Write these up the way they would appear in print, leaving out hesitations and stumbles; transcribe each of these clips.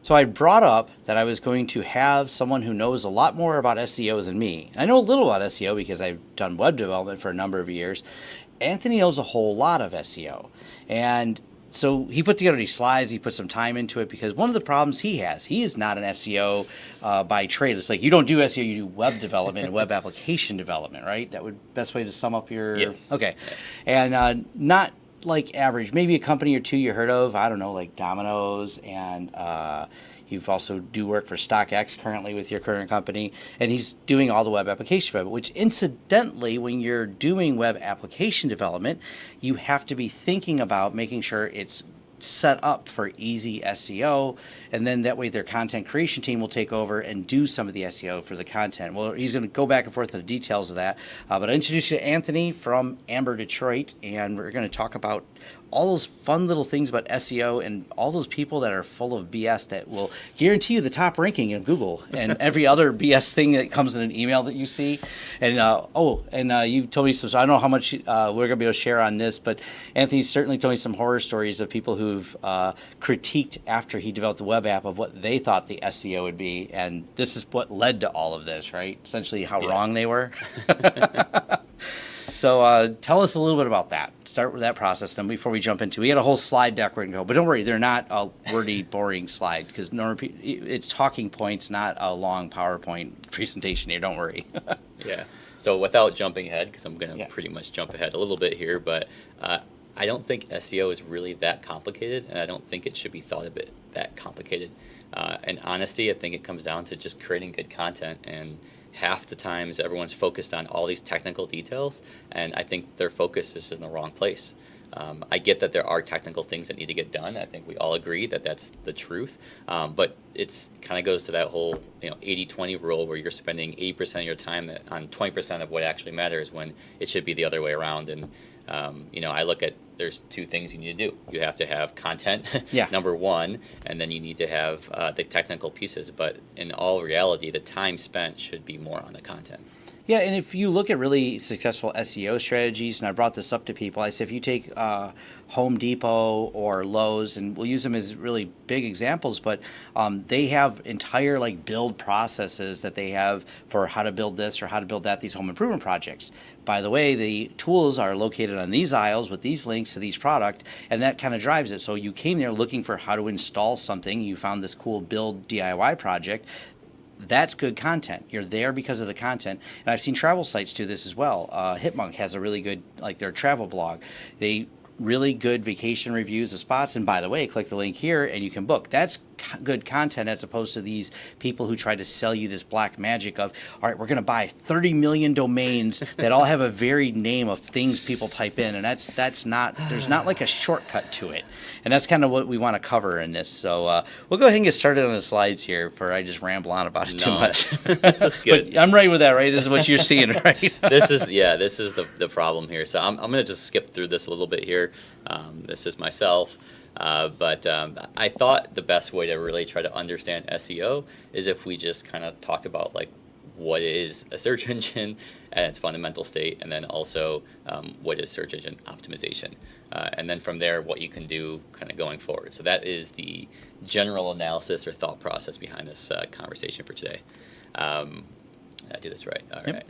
So I brought up that I was going to have someone who knows a lot more about SEO than me. I know a little about SEO because I've done web development for a number of years. Anthony knows a whole lot of SEO. And so he put together these slides, he put some time into it, because one of the problems he is not an SEO by trade. It's like, you don't do SEO, you do web development and web application development, right? That would best way to sum up your... Yes. Okay. And not like average, maybe a company or two you heard of, I don't know, like Domino's, and you've also do work for StockX currently with your current company, and he's doing all the web application development, which incidentally, when you're doing web application development, you have to be thinking about making sure it's set up for easy SEO, and then that way their content creation team will take over and do some of the SEO for the content. Well, he's going to go back and forth on the details of that, but I introduce you to Anthony from Amber, Detroit, and we're going to talk about all those fun little things about SEO and all those people that are full of BS that will guarantee you the top ranking in Google and every other BS thing that comes in an email that you see. And you told me some, so I don't know how much we're going to be able to share on this, but Anthony certainly told me some horror stories of people who've critiqued after he developed the web app of what they thought the SEO would be. And this is what led to all of this, right? Essentially how wrong they were. So tell us a little bit about that. Start with that process, then before we jump into, we got a whole slide deck we're going to go, but don't worry, they're not a wordy, boring slide, because it's talking points, not a long PowerPoint presentation here. Don't worry. Yeah. So without jumping ahead, because I'm going to pretty much jump ahead a little bit here, but I don't think SEO is really that complicated, and I don't think it should be thought of it that complicated. In honesty, I think it comes down to just creating good content, and half the times everyone's focused on all these technical details, and I think their focus is in the wrong place. I get that there are technical things that need to get done. I think we all agree that that's the truth, but it's kind of goes to that whole 80-20 rule, where you're spending 80% of your time on 20% of what actually matters, when it should be the other way around. And I look at, there's two things you need to do. You have to have content, number one, and then you need to have the technical pieces. But in all reality, the time spent should be more on the content. Yeah, and if you look at really successful SEO strategies, and I brought this up to people, I say if you take Home Depot or Lowe's, and we'll use them as really big examples, but they have entire build processes that they have for how to build this or how to build that, these home improvement projects. By the way, the tools are located on these aisles with these links to these product, and that kind of drives it. So you came there looking for how to install something, you found this cool build DIY project. That's good content. You're there because of the content. And I've seen travel sites do this as well. Hipmunk has a really good, their travel blog. They really good vacation reviews of spots. And by the way, click the link here and you can book. That's good content, as opposed to these people who try to sell you this black magic of, all right, we're going to buy 30 million domains that all have a varied name of things people type in. And that's not, there's not a shortcut to it. And that's kind of what we want to cover in this. So we'll go ahead and get started on the slides here before I just ramble on about it too much. This is good. But I'm right with that, right? This is what you're seeing, right? This is the problem here. So I'm going to just skip through this a little bit here. This is myself. But I thought the best way to really try to understand SEO is if we just kind of talked about what is a search engine at its fundamental state, and then also what is search engine optimization. And then from there, what you can do kind of going forward. So that is the general analysis or thought process behind this conversation for today. Did I do this right? All right.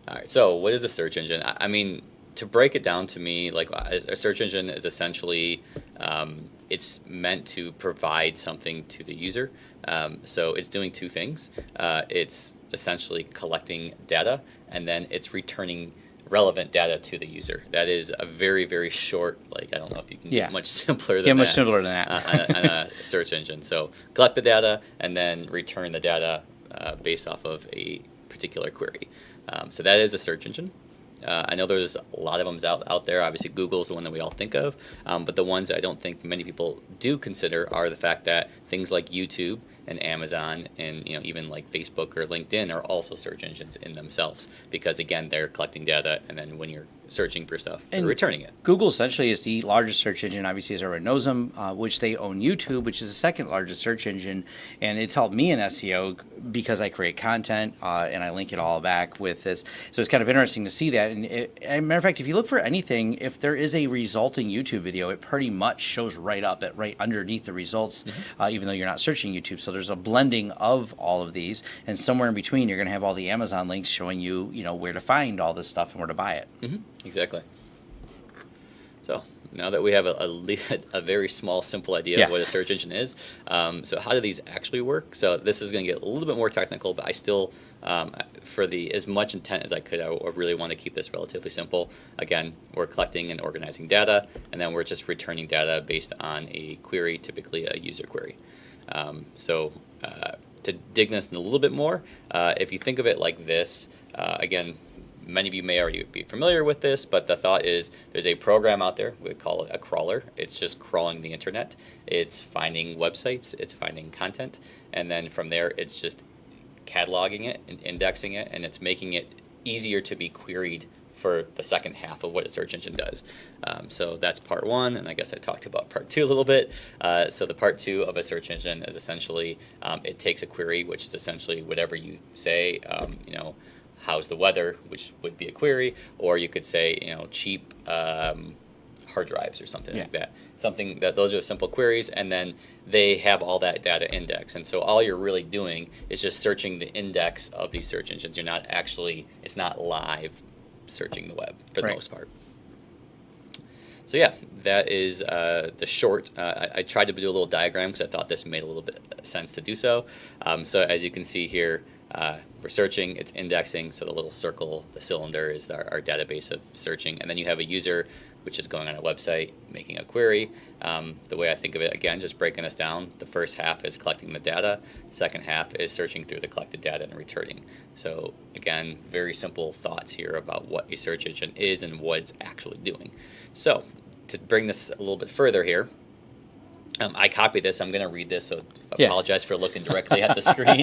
All right. So what is a search engine? I mean, to break it down to me, a search engine is essentially, it's meant to provide something to the user. So it's doing two things. It's essentially collecting data, and then it's returning relevant data to the user. That is a very, very short, I don't know if you can get much simpler than that. Much simpler than that. On a search engine. So collect the data and then return the data based off of a particular query. So that is a search engine. I know there's a lot of them out there. Obviously, Google's the one that we all think of, but the ones that I don't think many people do consider are the fact that things like YouTube and Amazon and even like Facebook or LinkedIn are also search engines in themselves, because again, they're collecting data, and then when you're searching for stuff, they're returning it. Google essentially is the largest search engine, obviously, as everyone knows them, which they own YouTube, which is the second largest search engine. And it's helped me in SEO because I create content and I link it all back with this. So it's kind of interesting to see that. And matter of fact, if you look for anything, if there is a resulting YouTube video, it pretty much shows right underneath the results, even though you're not searching YouTube. So there's a blending of all of these. And somewhere in between, you're going to have all the Amazon links showing you, where to find all this stuff and where to buy it. Exactly. So now that we have a very small, simple idea of what a search engine is, so how do these actually work? So this is going to get a little bit more technical, but I still, for as much intent as I could, I really want to keep this relatively simple. Again, we're collecting and organizing data, and then we're just returning data based on a query, typically a user query. To dig this in a little bit more, if you think of it like this, again, many of you may already be familiar with this, but the thought is there's a program out there, we call it a crawler. It's just crawling the internet. It's finding websites, it's finding content, and then from there it's just cataloging it and indexing it, and it's making it easier to be queried for the second half of what a search engine does. So that's part one, and I guess I talked about part two a little bit. So the part two of a search engine is essentially, it takes a query, which is essentially whatever you say, how's the weather, which would be a query, or you could say, cheap hard drives or something like that. Those are simple queries, and then they have all that data index. And so all you're really doing is just searching the index of these search engines. It's not live searching the web for the most part. So yeah, that is the short. I tried to do a little diagram because I thought this made a little bit of sense to do so. So as you can see here, we're searching, it's indexing, so the little circle, the cylinder is our database of searching, and then you have a user, which is going on a website, making a query. The way I think of it, again, just breaking this down, the first half is collecting the data, second half is searching through the collected data and returning. So again, very simple thoughts here about what a search engine is and what it's actually doing. So to bring this a little bit further here, I copied this. I'm going to read this, so apologize for looking directly at the screen.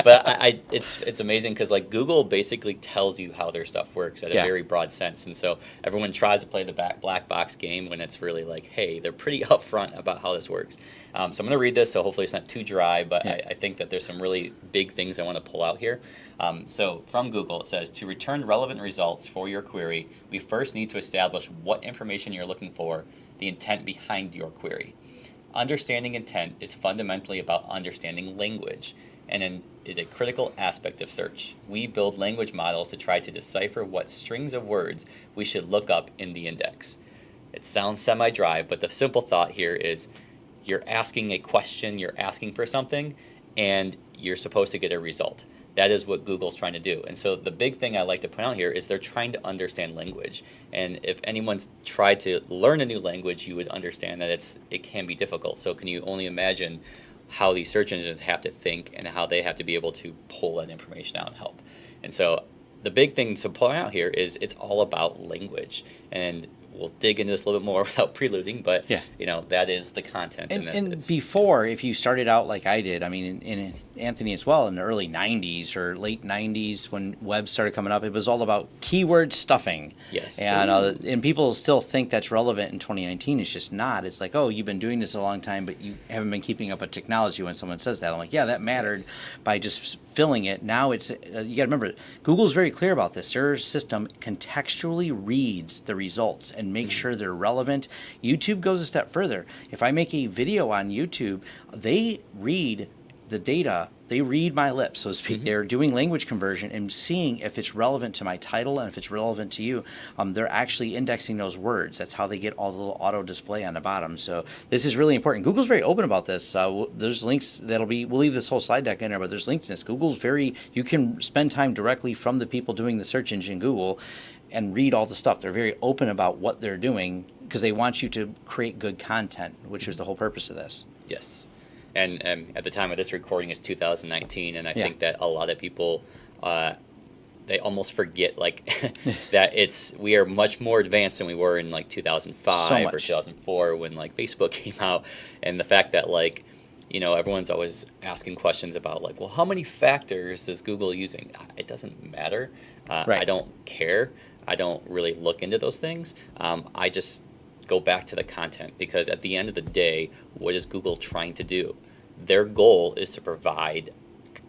But it's amazing because like Google basically tells you how their stuff works at a very broad sense, and so everyone tries to play the black box game when it's really like, hey, they're pretty upfront about how this works. So I'm going to read this, so hopefully it's not too dry, but I think that there's some really big things I want to pull out here. So from Google, it says, to return relevant results for your query, we first need to establish what information you're looking for, the intent behind your query. Understanding intent is fundamentally about understanding language and is a critical aspect of search. We build language models to try to decipher what strings of words we should look up in the index. It sounds semi-dry, but the simple thought here is you're asking a question, you're asking for something, and you're supposed to get a result. That is what Google's trying to do. And so the big thing I like to point out here is they're trying to understand language. And if anyone's tried to learn a new language, you would understand that it can be difficult. So can you only imagine how these search engines have to think and how they have to be able to pull that information out and help. And so the big thing to point out here is it's all about language. And we'll dig into this a little bit more without preluding, but that is the content. And before, if you started out like I did, I mean, in Anthony as well, in the early 90s or late 90s when web started coming up, it was all about keyword stuffing. Yes. And people still think that's relevant in 2019. It's just not. It's like, oh, you've been doing this a long time, but you haven't been keeping up with technology when someone says that. I'm like, yeah, that mattered by just filling it. Now it's, you got to remember, Google's very clear about this. Their system contextually reads the results and makes sure they're relevant. YouTube goes a step further. If I make a video on YouTube, they read the data, they read my lips, so to speak. They're doing language conversion and seeing if it's relevant to my title and if it's relevant to you. They're actually indexing those words. That's how they get all the little auto display on the bottom. So this is really important. Google's very open about this. There's links we'll leave this whole slide deck in there, but there's links in this. You can spend time directly from the people doing the search engine Google and read all the stuff. They're very open about what they're doing because they want you to create good content, which is the whole purpose of this. Yes. And at the time of this recording is 2019, and I think that a lot of people, they almost forget that we are much more advanced than we were in 2005 or 2004 when Facebook came out, and the fact that everyone's always asking questions about like, well, how many factors is Google using? It doesn't matter. Right. I don't care. I don't really look into those things. I just go back to the content, because at the end of the day, what is Google trying to do? Their goal is to provide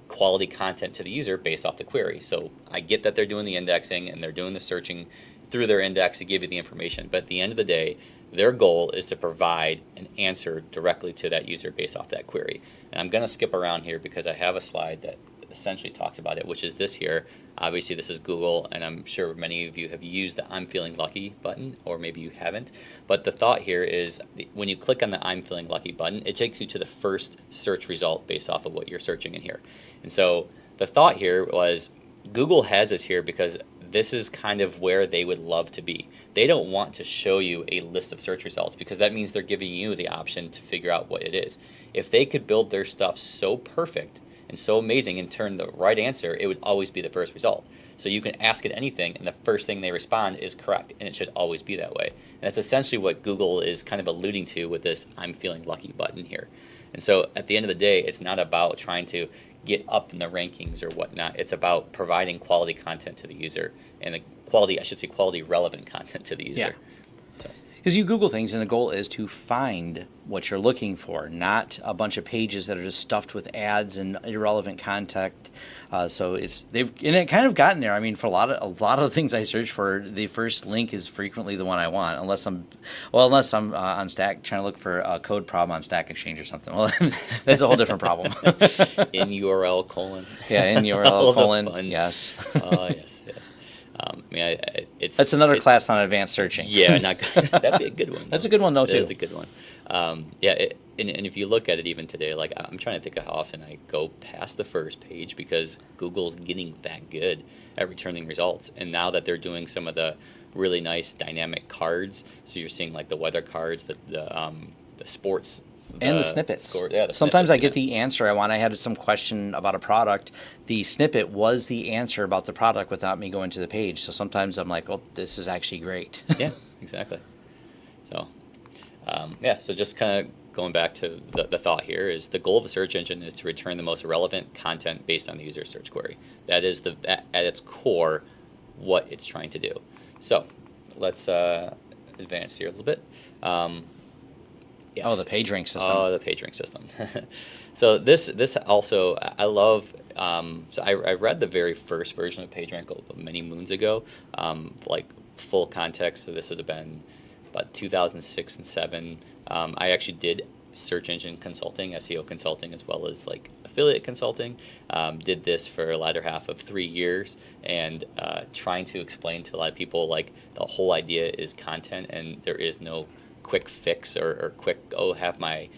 quality content to the user based off the query. So I get that they're doing the indexing and they're doing the searching through their index to give you the information. But at the end of the day, their goal is to provide an answer directly to that user based off that query. And I'm going to skip around here because I have a slide that essentially talks about it, which is this here. Obviously, this is Google, and I'm sure many of you have used the I'm feeling lucky button, or maybe you haven't. But the thought here is when you click on the I'm feeling lucky button, it takes you to the first search result based off of what you're searching in here. And so the thought here was Google has this here because this is kind of where they would love to be. They don't want to show you a list of search results because that means they're giving you the option to figure out what it is. If they could build their stuff so perfect and so amazing and turn the right answer, it would always be the first result. So you can ask it anything and the first thing they respond is correct, and it should always be that way. And that's essentially what Google is kind of alluding to with this I'm feeling lucky button here. And so at the end of the day, it's not about trying to get up in the rankings or whatnot. It's about providing quality content to the user, and the quality relevant content to the user. Yeah. Because you Google things and the goal is to find what you're looking for, not a bunch of pages that are just stuffed with ads and irrelevant content. So they've kind of gotten there. I mean, for a lot of the things I search for, the first link is frequently the one I want, unless I'm on Stack trying to look for a code problem on Stack Exchange or something. Well, that's a whole different problem. In URL colon. Yeah, in URL colon. Yes. Yes. That's another class on advanced searching. Yeah, that'd be a good one. That's a good one though too. That is a good one. And if you look at it even today, like I'm trying to think of how often I go past the first page because Google's getting that good at returning results. And now that they're doing some of the really nice dynamic cards, so you're seeing like the weather cards, the sports. And the snippets. The Sometimes snippets, I get the answer I want. I had some question about a product. The snippet was the answer about the product without me going to the page. So sometimes I'm like, oh, this is actually great. Yeah, exactly. So, so just kind of going back to the thought here is the goal of the search engine is to return the most relevant content based on the user search query. That is at its core what it's trying to do. So let's advance here a little bit. The PageRank system. Oh, the PageRank system. So this also, I love, so I read the very first version of PageRank many moons ago, like full context. So this has been about 2006 and 2007. I actually did search engine consulting, SEO consulting, as well as like affiliate consulting. Did this for a latter half of 3 years, and trying to explain to a lot of people like the whole idea is content, and there is no quick fix or quick have my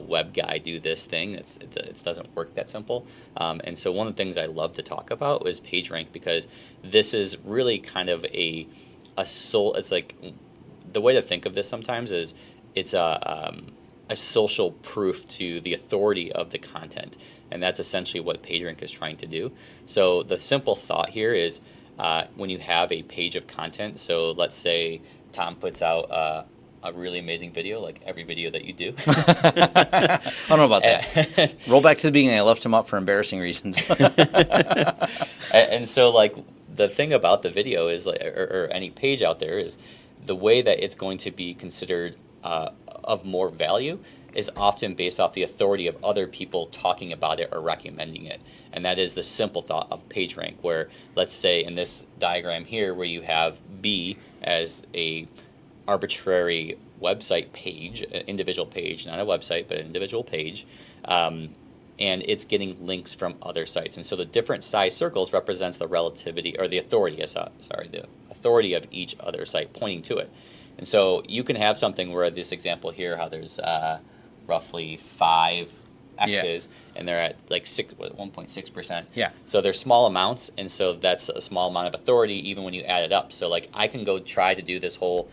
web guy do this thing. It doesn't work that simple. And so one of the things I love to talk about was PageRank, because this is really kind of a soul. It's like the way to think of this sometimes is it's a social proof to the authority of the content, and that's essentially what PageRank is trying to do. So the simple thought here is when you have a page of content. So let's say Tom puts out a really amazing video, like every video that you do. I don't know about that. Roll back to the beginning. I left him up for embarrassing reasons. And so, like, the thing about the video is, like, or any page out there is, the way that it's going to be considered of more value is often based off the authority of other people talking about it or recommending it. And that is the simple thought of PageRank, where let's say in this diagram here, where you have B as a arbitrary website page, an individual page, not a website, but an individual page, and it's getting links from other sites. And so the different size circles represents the relativity or the authority, the authority of each other site pointing to it. And so you can have something where this example here, how there's roughly 5 X's, and they're at like 1.6%. Yeah. So they're small amounts, and so that's a small amount of authority even when you add it up. So like I can go try to do this whole,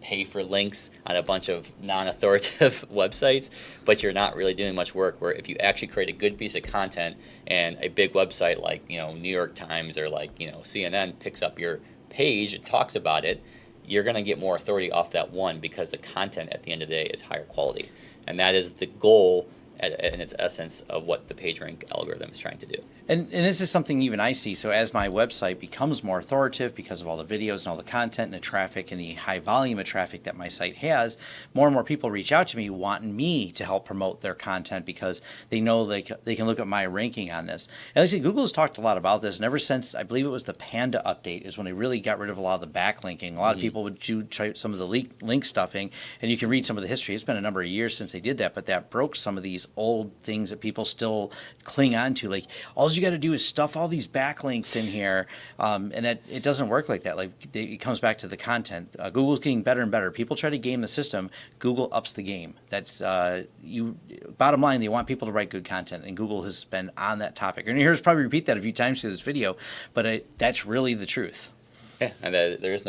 pay for links on a bunch of non-authoritative websites, but you're not really doing much work. Where if you actually create a good piece of content and a big website like New York Times or like CNN picks up your page and talks about it, you're going to get more authority off that one because the content at the end of the day is higher quality. And that is the goal in its essence of what the PageRank algorithm is trying to do. And this is something even I see. So as my website becomes more authoritative because of all the videos and all the content and the traffic and the high volume of traffic that my site has, more and more people reach out to me wanting me to help promote their content because they know they can look at my ranking on this. And I see Google's talked a lot about this, and ever since I believe it was the Panda update is when they really got rid of a lot of the backlinking. A lot of people would try some of the link stuffing, and you can read some of the history. It's been a number of years since they did that, but that broke some of these old things that people still cling on to. Like, all you got to do is stuff all these backlinks in here, and it doesn't work like that. Like, it comes back to the content. Google's getting better and better. People try to game the system. Google ups the game. That's bottom line. They want people to write good content, and Google has been on that topic. And you hear us probably repeat that a few times through this video, but that's really the truth. Yeah, and there is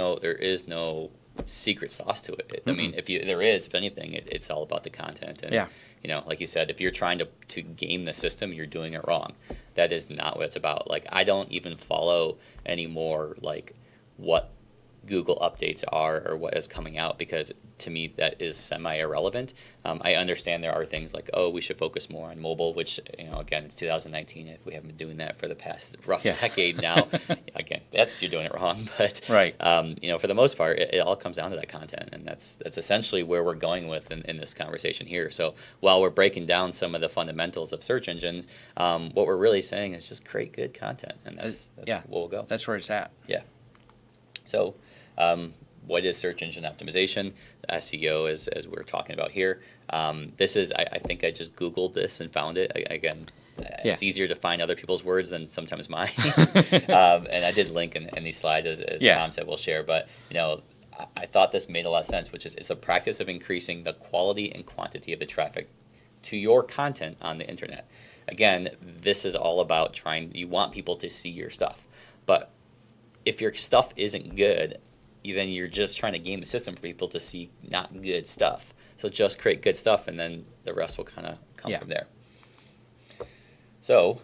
no secret sauce to it. I mean, if anything, it's all about the content. And, yeah. Like you said, if you're trying to game the system, you're doing it wrong. That is not what it's about. Like, I don't even follow anymore, like, what Google updates are or what is coming out, because to me that is semi-irrelevant. I understand there are things like, we should focus more on mobile, which, again, it's 2019. If we haven't been doing that for the past decade now, again, you're doing it wrong. But right. For the most part, it all comes down to that content, and that's essentially where we're going with in this conversation here. So while we're breaking down some of the fundamentals of search engines, what we're really saying is just create good content, and that's where we'll go. That's where it's at. Yeah. So, what is search engine optimization? SEO, as we're talking about here. This is, I think I just Googled this and found it. It's easier to find other people's words than sometimes mine. And I did link in these slides, as Tom said, we'll share. But, I thought this made a lot of sense, which is it's the practice of increasing the quality and quantity of the traffic to your content on the internet. Again, this is all about you want people to see your stuff. But if your stuff isn't good, then you're just trying to game the system for people to see not good stuff. So just create good stuff, and then the rest will kind of come from there. So,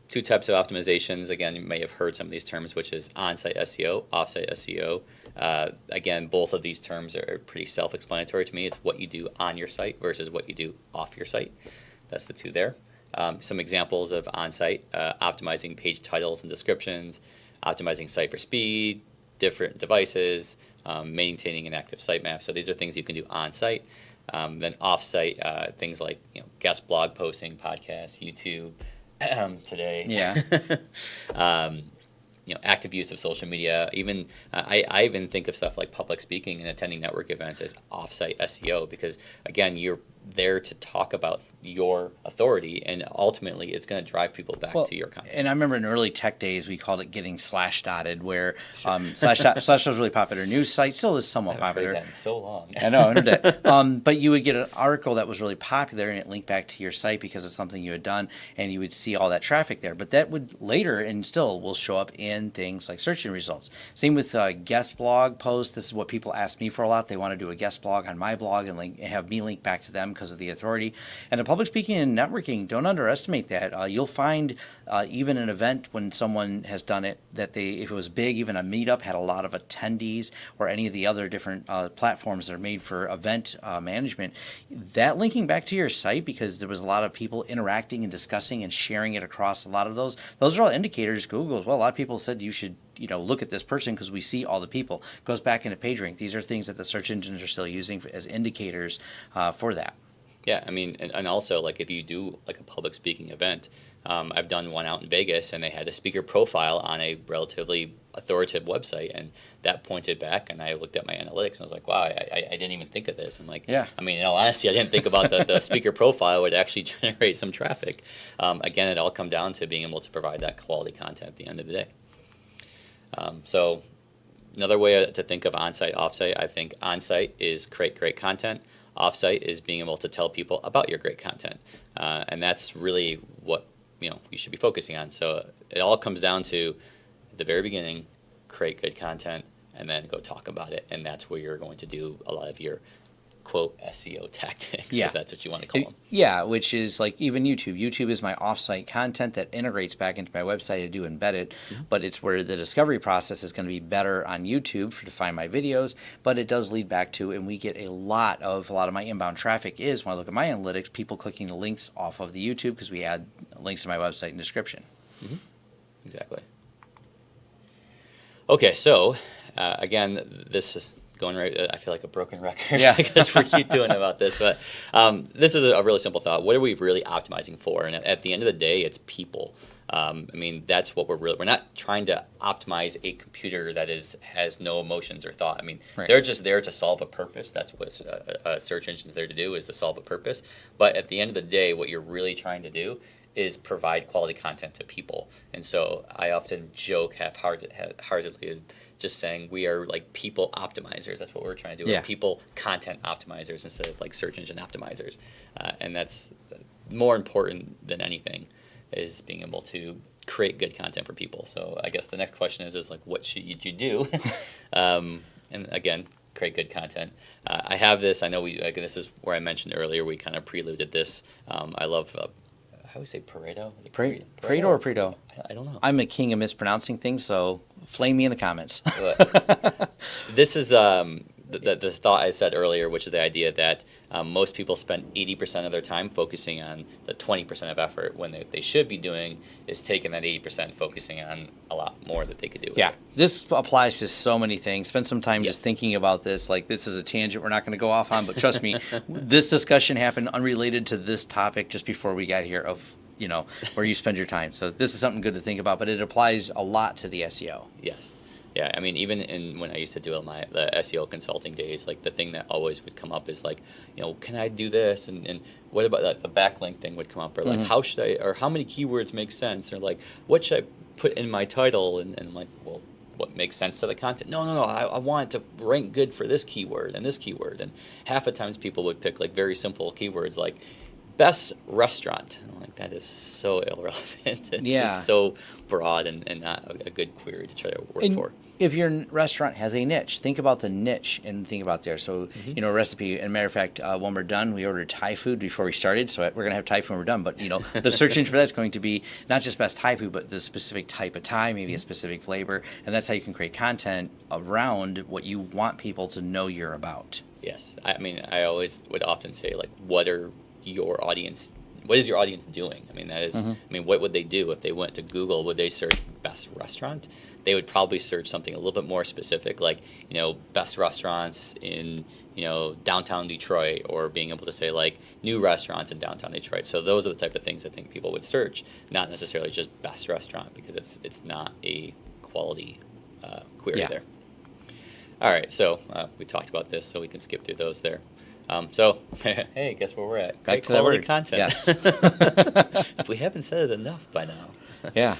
two types of optimizations. Again, you may have heard some of these terms, which is on-site SEO, off-site SEO. Again, both of these terms are pretty self-explanatory to me. It's what you do on your site versus what you do off your site. That's the two there. Some examples of on-site, optimizing page titles and descriptions, optimizing site for speed, different devices, maintaining an active sitemap. So these are things you can do on-site. Then off-site, things like guest blog posting, podcasts, YouTube today. Yeah. Active use of social media. Even I even think of stuff like public speaking and attending network events as off-site SEO, because again, you're there to talk about your authority, and ultimately it's going to drive people back to your content. And I remember in early tech days we called it getting slash dotted, where slash was really popular. News site still is somewhat popular. I've heard that in so long. I know, internet. But you would get an article that was really popular and it linked back to your site because it's something you had done, and you would see all that traffic there. But that would later and still will show up in things like search engine results. Same with guest blog posts. This is what people ask me for a lot. They want to do a guest blog on my blog and have me link back to them because of the authority. And the public speaking and networking, don't underestimate that. You'll find even an event when someone has done it, that if it was big, even a meetup had a lot of attendees, or any of the other different platforms that are made for event management, that linking back to your site, because there was a lot of people interacting and discussing and sharing it across a lot of those are all indicators. Google goes, well, a lot of people said you should look at this person because we see all the people. Goes back into PageRank. These are things that the search engines are still using as indicators for that. Yeah, I mean, and also, like, if you do like a public speaking event, I've done one out in Vegas, and they had a speaker profile on a relatively authoritative website, and that pointed back, and I looked at my analytics, and I was like, wow, I didn't even think of this. I'm like, yeah. I mean, in all honesty, I didn't think about the speaker profile would actually generate some traffic. Again, it all comes down to being able to provide that quality content at the end of the day. So another way to think of on-site, off-site, I think on-site is create great content. Off-site is being able to tell people about your great content. And that's really what you should be focusing on. So it all comes down to, at the very beginning, create good content, and then go talk about it. And that's where you're going to do a lot of your quote SEO tactics, Yeah. if that's what you want to call them. Yeah, which is like even YouTube. YouTube is my offsite content that integrates back into my website. I do embed it, but it's where the discovery process is going to be better on YouTube to find my videos. But it does lead back to, and we get a lot of my inbound traffic is when I look at my analytics, people clicking the links off of the YouTube because we add links to my website and description. Exactly. Okay, so again, this is going right. I feel like a broken record. Yeah. Because we keep doing about this, but this is a really simple thought. What are we really optimizing for? And at the end of the day, it's people. I mean, that's what we're not trying to optimize a computer that has no emotions or thought. I mean, Right. they're just there to solve a purpose. That's what a search engine is there to do, is to solve a purpose. But at the end of the day, what you're really trying to do is provide quality content to people. And so I often joke half-heartedly just saying we are like people optimizers. That's what we're trying to do. Yeah. We're people content optimizers instead of like search engine optimizers. And that's more important than anything, is being able to create good content for people. So I guess the next question is like, what should you do? And again, create good content. I have this. I know this is where I mentioned earlier. We kind of preluded this. I love. How do we say Pareto? Is it Pareto or Pareto? I don't know. I'm a king of mispronouncing things, so flame me in the comments. This is the thought I said earlier, which is the idea that most people spend 80% of their time focusing on the 20% of effort, when they should be doing is taking that 80%, focusing on a lot more that they could do with Yeah, it. this applies to so many things. Spend some time Yes. just thinking about this. Like, this is a tangent we're not going to go off on, but trust me, this discussion happened unrelated to this topic just before we got here of, where you spend your time. So this is something good to think about, but it applies a lot to the SEO. Yes. Yeah, I mean, even when I used to do the SEO consulting days, like the thing that always would come up is like, can I do this? And what about that? The backlink thing would come up, or like, how many keywords make sense? Or like, what should I put in my title? And I'm like, well, what makes sense to the content? No, I want it to rank good for this keyword and this keyword. And half the times people would pick like very simple keywords like best restaurant. And I'm like, that is so irrelevant. It's just so broad and not a good query to try to work for. If your restaurant has a niche, think about the niche and think about there. So, a recipe. And matter of fact, when we're done, we ordered Thai food before we started. So we're going to have Thai food when we're done. But, the search engine for that's going to be not just best Thai food, but the specific type of Thai, maybe a specific flavor. And that's how you can create content around what you want people to know you're about. Yes. I mean, I always would often say, like, what is your audience doing? I mean, that is, I mean, what would they do if they went to Google? Would they search best restaurant? They would probably search something a little bit more specific, like, best restaurants in, downtown Detroit, or being able to say like new restaurants in downtown Detroit. So those are the type of things I think people would search, not necessarily just best restaurant, because it's not a quality query there. All right, so we talked about this, so we can skip through those there. So, hey, guess where we're at? Back Great to that quality word. content. Yes. If we haven't said it enough by now. Yeah.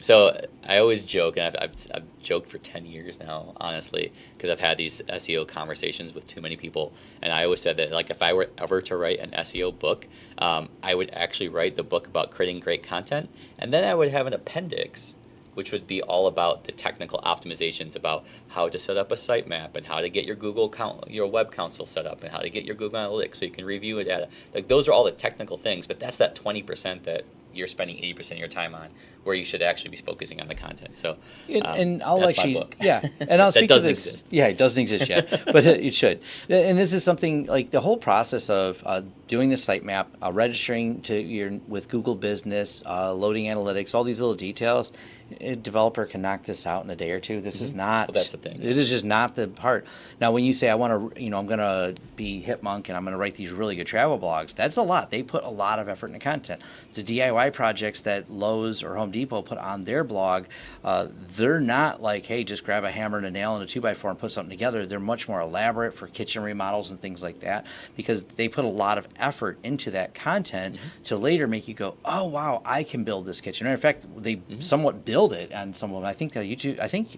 So I always joke, and I've joked for 10 years now, honestly, because I've had these SEO conversations with too many people, and I always said that, like, if I were ever to write an SEO book, I would actually write the book about creating great content, and then I would have an appendix which would be all about the technical optimizations about how to set up a sitemap and how to get your web console set up and how to get your Google Analytics so you can review it data. Like, those are all the technical things, but that's that 20% that you're spending 80% of your time on, where you should actually be focusing on the content. So, and I'll that's actually, my book. and I'll speak to doesn't this. exist. Yeah, it doesn't exist yet, but it should. And this is something like the whole process of doing the sitemap, registering with Google Business, loading analytics, all these little details. A developer can knock this out in a day or two. This is not. Well, that's the thing. It is just not the part. Now, when you say I want to, I'm going to be Hipmunk and I'm going to write these really good travel blogs, that's a lot. They put a lot of effort into content. The DIY projects that Lowe's or Home Depot put on their blog, they're not like, hey, just grab a hammer and a nail and a 2x4 and put something together. They're much more elaborate for kitchen remodels and things like that, because they put a lot of effort into that content to later make you go, oh wow, I can build this kitchen. Or in fact, they somewhat build it on some of them. I think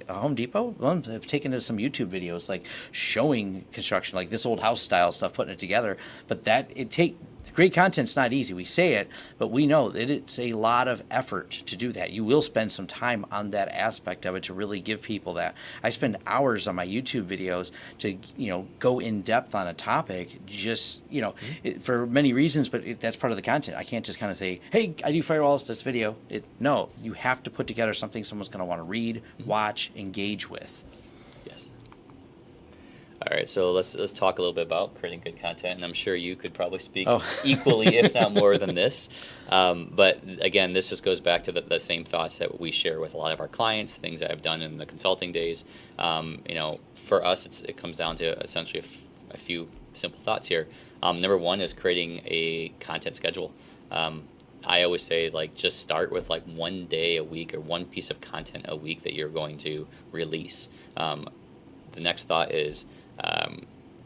Home Depot have taken to some YouTube videos like showing construction, like this old house style stuff, putting it together. But great content's not easy. We say it, but we know that it's a lot of effort to do that. You will spend some time on that aspect of it to really give people that. I spend hours on my YouTube videos to, go in depth on a topic, just, for many reasons, but that's part of the content. I can't just kind of say, hey, I do firewalls, this video. No, you have to put together something someone's going to want to read, watch, engage with. Yes. All right, so let's talk a little bit about creating good content, and I'm sure you could probably speak equally, if not more than this. But again, this just goes back to the same thoughts that we share with a lot of our clients, things that I've done in the consulting days. For us, it comes down to essentially a few simple thoughts here. Number one is creating a content schedule. I always say, just start with one day a week or one piece of content a week that you're going to release. The next thought is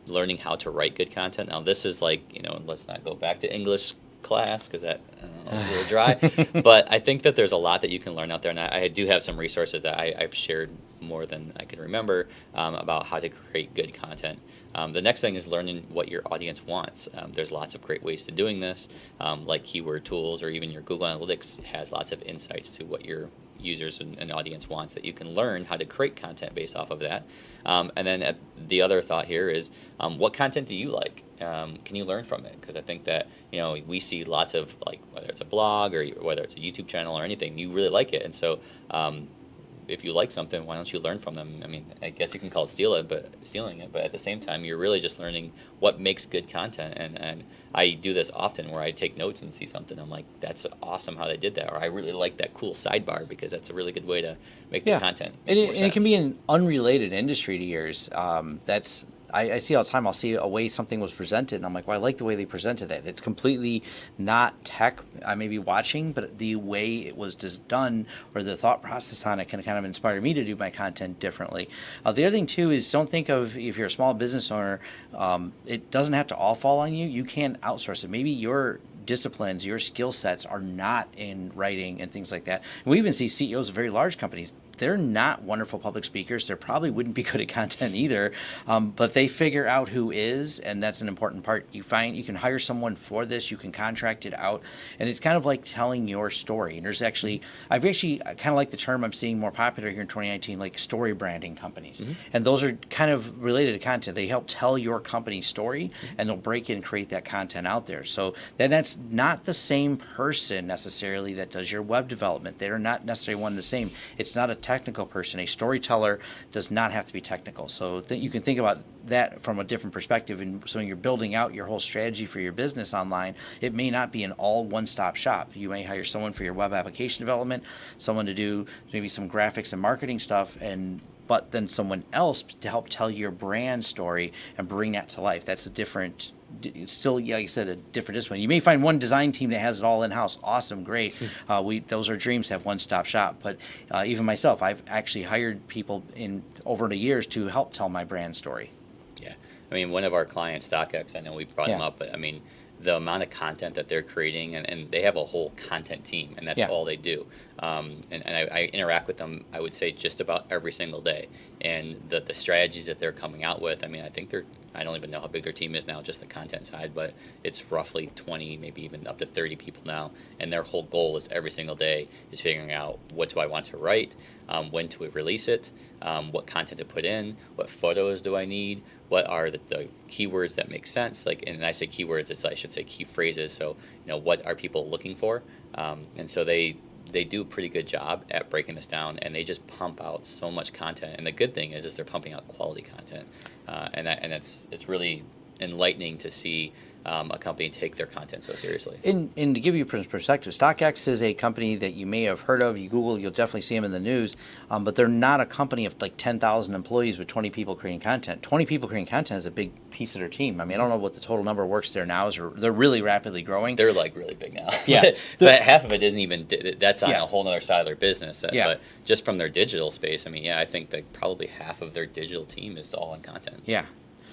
learning how to write good content. Now, this is let's not go back to English class because that was a little dry. But I think that there's a lot that you can learn out there, and I do have some resources that I've shared more than I can remember about how to create good content. The next thing is learning what your audience wants. There's lots of great ways to doing this, like keyword tools, or even your Google Analytics has lots of insights to what your users and audience wants that you can learn how to create content based off of that. And then the other thought here is what content do you like? Can you learn from it? Because I think that we see lots of whether it's a blog or whether it's a YouTube channel or anything, you really like it, and so if you like something, why don't you learn from them? I mean, I guess you can call it stealing it, but at the same time, you're really just learning what makes good content. And I do this often where I take notes and see something. I'm like, that's awesome how they did that. Or I really like that cool sidebar because that's a really good way to make the content and make more it can sense. be an unrelated industry to yours. I see all the time, I'll see a way something was presented, and I'm like, well, I like the way they presented that. It's completely not tech I may be watching, but the way it was just done or the thought process on it can kind of inspire me to do my content differently. The other thing, too, is don't think of, if you're a small business owner, it doesn't have to all fall on you. You can outsource it. Maybe your disciplines, your skill sets are not in writing and things like that. And we even see CEOs of very large companies. They're not wonderful public speakers. They probably wouldn't be good at content either, but they figure out who is, and that's an important part. You can hire someone for this. You can contract it out, and it's kind of like telling your story. And I've actually kind of like the term I'm seeing more popular here in 2019, like story branding companies. And those are kind of related to content. They help tell your company's story, and they'll break in and create that content out there. So then that's not the same person necessarily that does your web development. They're not necessarily one and the same. It's not a technical person. A storyteller does not have to be technical. So you can think about that from a different perspective. And so when you're building out your whole strategy for your business online, it may not be an all one-stop shop. You may hire someone for your web application development, someone to do maybe some graphics and marketing stuff, but then someone else to help tell your brand story and bring that to life. That's a different, still, like I said, a different discipline. You may find one design team that has it all in-house. Awesome, great. Those are dreams to have one-stop shop. But even myself, I've actually hired people over the years to help tell my brand story. Yeah. I mean, one of our clients, StockX, I know we brought them up, but I mean, the amount of content that they're creating, and they have a whole content team, and that's all they do. And I interact with them, I would say, just about every single day. And the strategies that they're coming out with, I mean, I think I don't even know how big their team is now, just the content side, but it's roughly 20, maybe even up to 30 people now. And their whole goal is every single day is figuring out, what do I want to write, when to release it, what content to put in, what photos do I need, what are the keywords that make sense, and I say keywords, I should say key phrases, so what are people looking for, and so they do a pretty good job at breaking this down, and they just pump out so much content. And the good thing is they're pumping out quality content, and it's really enlightening to see a company take their content so seriously. And to give you perspective, StockX is a company that you may have heard of. You Google, you'll definitely see them in the news, but they're not a company of 10,000 employees with 20 people creating content. 20 people creating content is a big piece of their team. I mean, I don't know what the total number works there now. They're really rapidly growing. They're really big now. Yeah. But half of it isn't even, that's on a whole other side of their business. But just from their digital space, I mean, I think that probably half of their digital team is all on content. Yeah.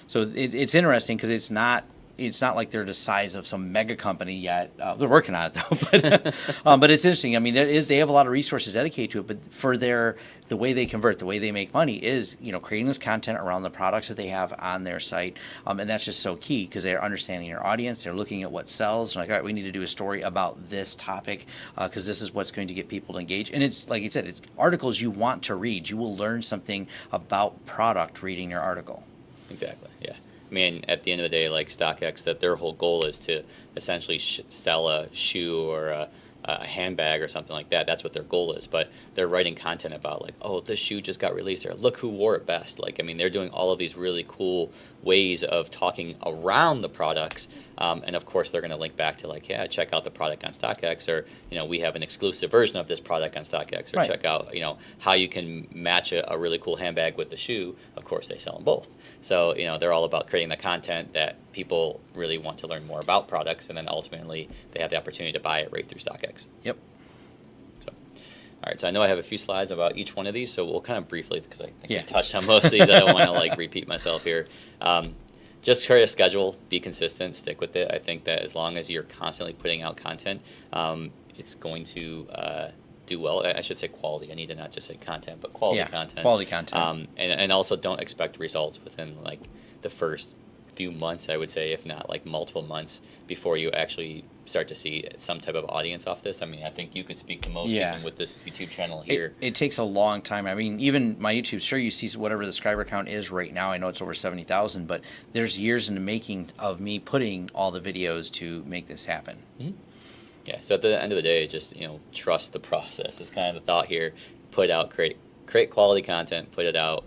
So it's interesting because it's not it's not like they're the size of some mega company yet. They're working on it though, but it's interesting. I mean, they have a lot of resources dedicated to it, but for the way they convert, the way they make money is, creating this content around the products that they have on their site, and that's just so key because they're understanding their audience. They're looking at what sells. They're like, all right, we need to do a story about this topic because this is what's going to get people to engage. And it's like you said, it's articles you want to read. You will learn something about product reading your article. Exactly. Yeah. I mean, at the end of the day, like StockX, that their whole goal is to essentially sell a shoe or a handbag or something like that. That's what their goal is. But they're writing content about like, oh, this shoe just got released, or look who wore it best. Like, I mean, they're doing all of these really cool ways of talking around the products. And of course, they're going to link back to like, yeah, check out the product on StockX, or, we have an exclusive version of this product on StockX, or Right. check out, how you can match a really cool handbag with the shoe. Of course, they sell them both. So, they're all about creating the content that people really want to learn more about products, and then ultimately they have the opportunity to buy it right through StockX. Yep. So, all right. So I know I have a few slides about each one of these, so we'll kind of briefly, because I think Yeah. we touched on most of these. I don't want to like repeat myself here. Just create a schedule, be consistent, stick with it. I think that as long as you're constantly putting out content, it's going to do well. I should say quality. I need to not just say content, but quality content. Quality content. And also don't expect results within like the first few months, I would say, if not like multiple months before you actually start to see some type of audience off this. I mean, I think you could speak the most Yeah. even with this YouTube channel here. It takes a long time. I mean, even my YouTube, sure, you see whatever the subscriber count is right now. I know it's over 70,000, but there's years in the making of me putting all the videos to make this happen. Mm-hmm. Yeah. So at the end of the day, just trust the process. Is kind of the thought here. Put out, create quality content. Put it out.